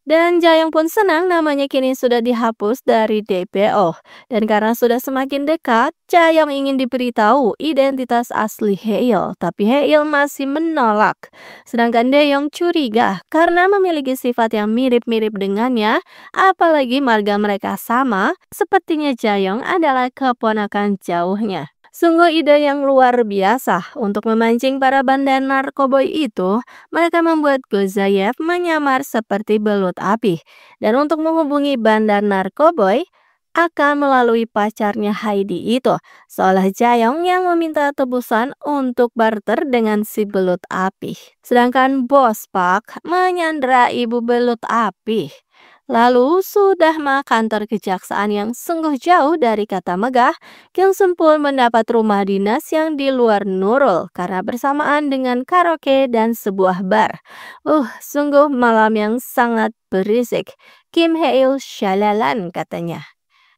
Dan Jayong pun senang namanya kini sudah dihapus dari DPO. Dan karena sudah semakin dekat, Jayong ingin diberitahu identitas asli Haeil. Tapi Haeil masih menolak. Sedangkan Daeyeong curiga karena memiliki sifat yang mirip-mirip dengannya, apalagi marga mereka sama, sepertinya Jayong adalah keponakan jauhnya. Sungguh ide yang luar biasa untuk memancing para bandar narkoboy itu. Mereka membuat Gozayev menyamar seperti belut api. Dan untuk menghubungi bandar narkoboy, akan melalui pacarnya Heidi itu. Seolah Jayong yang meminta tebusan untuk barter dengan si belut api. Sedangkan Bos Park menyandera ibu belut api. Lalu sudah kantor kejaksaan yang sungguh jauh dari kata megah, Kyung Sun pun mendapat rumah dinas yang di luar Nurul karena bersamaan dengan karaoke dan sebuah bar. Sungguh malam yang sangat berisik. Kim Hae-il syalalan katanya.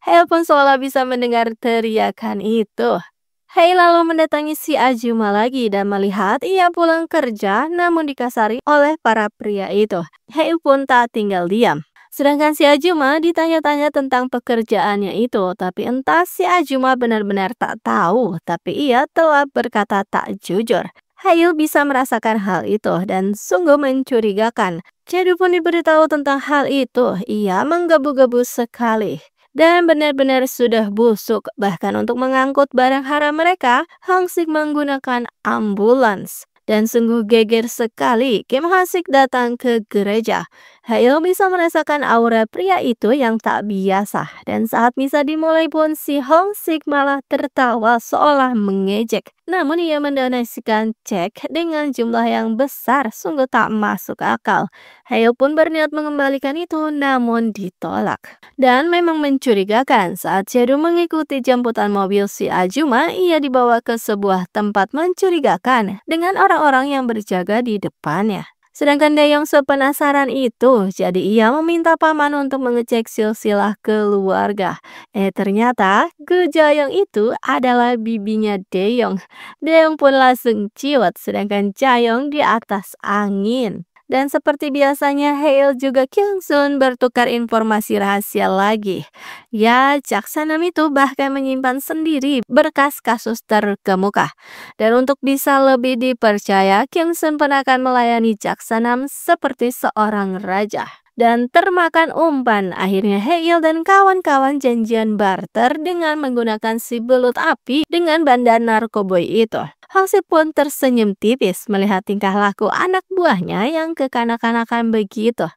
Hae pun seolah bisa mendengar teriakan itu. Hae lalu mendatangi si Ajuma lagi dan melihat ia pulang kerja namun dikasari oleh para pria itu. Hae pun tak tinggal diam. Sedangkan si Ajuma ditanya-tanya tentang pekerjaannya itu, tapi entah si Ajuma benar-benar tak tahu, tapi ia telah berkata tak jujur. Hail bisa merasakan hal itu dan sungguh mencurigakan. Jadi pun diberitahu tentang hal itu, ia menggebu-gebu sekali. Dan benar-benar sudah busuk, bahkan untuk mengangkut barang haram mereka, Hang Sik menggunakan ambulans. Dan sungguh geger sekali Kim Ha-sik datang ke gereja. Hail bisa merasakan aura pria itu yang tak biasa. Dan saat misa dimulai pun si Hong Sik malah tertawa seolah mengejek. Namun ia mendonasikan cek dengan jumlah yang besar, sungguh tak masuk akal. Hail pun berniat mengembalikan itu namun ditolak. Dan memang mencurigakan saat Jedu mengikuti jemputan mobil si Ajuma, ia dibawa ke sebuah tempat mencurigakan dengan orang-orang yang berjaga di depannya. Sedangkan Daeyeong sepenasaran itu, jadi ia meminta paman untuk mengecek silsilah keluarga. Ternyata Go Jaeyoung itu adalah bibinya Daeyeong. Daeyeong pun langsung ciut, sedangkan Jaeyoung di atas angin. Dan seperti biasanya, Hail juga Kyung Sun bertukar informasi rahasia lagi. Ya, Jaksanam itu bahkan menyimpan sendiri berkas kasus terkemuka. Dan untuk bisa lebih dipercaya, Kyung Sun pun akan melayani Jaksanam seperti seorang raja. Dan termakan umpan, akhirnya Hail dan kawan-kawan janjian barter dengan menggunakan si belut api dengan bandar narkoboy itu. Hang Sik pun tersenyum tipis melihat tingkah laku anak buahnya yang kekanak-kanakan begitu.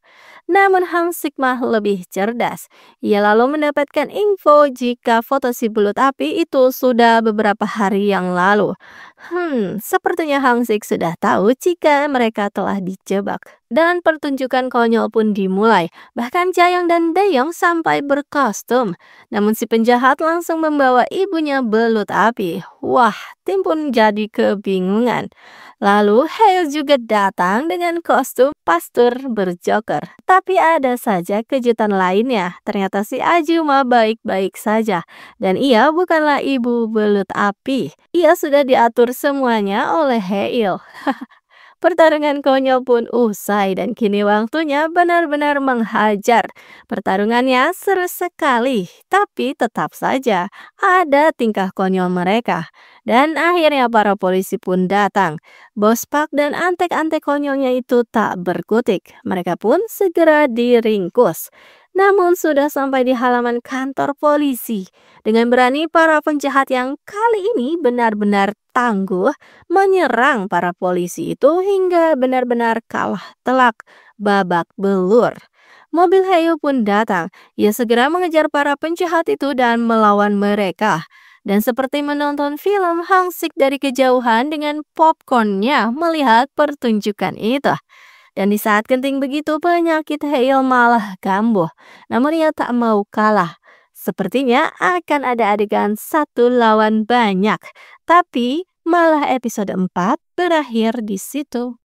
Namun Hang Sik mah lebih cerdas. Ia lalu mendapatkan info jika foto si belut api itu sudah beberapa hari yang lalu. Sepertinya Hang Sik sudah tahu jika mereka telah dijebak. Dan pertunjukan konyol pun dimulai. Bahkan Jaeyoung dan Daeyeong sampai berkostum. Namun si penjahat langsung membawa ibunya belut api. Wah, tim pun jadi kebingungan. Lalu Hae juga datang dengan kostum pastor berjoker. Tapi ada saja kejutan lainnya. Ternyata si Ajuma baik-baik saja. Dan ia bukanlah ibu belut api. Ia sudah diatur semuanya oleh Hae. Pertarungan konyol pun usai dan kini waktunya benar-benar menghajar. Pertarungannya seru sekali, tapi tetap saja ada tingkah konyol mereka. Dan akhirnya para polisi pun datang. Bos Park dan antek-antek konyolnya itu tak berkutik. Mereka pun segera diringkus. Namun sudah sampai di halaman kantor polisi. Dengan berani para penjahat yang kali ini benar-benar tangguh menyerang para polisi itu hingga benar-benar kalah telak babak belur. Mobil Hayu pun datang. Ia segera mengejar para penjahat itu dan melawan mereka. Dan seperti menonton film, Hang Sik dari kejauhan dengan popcornnya melihat pertunjukan itu. Dan di saat genting begitu penyakit Hail malah kambuh. Namun ia tak mau kalah. Sepertinya akan ada adegan satu lawan banyak. Tapi malah episode 4 berakhir di situ.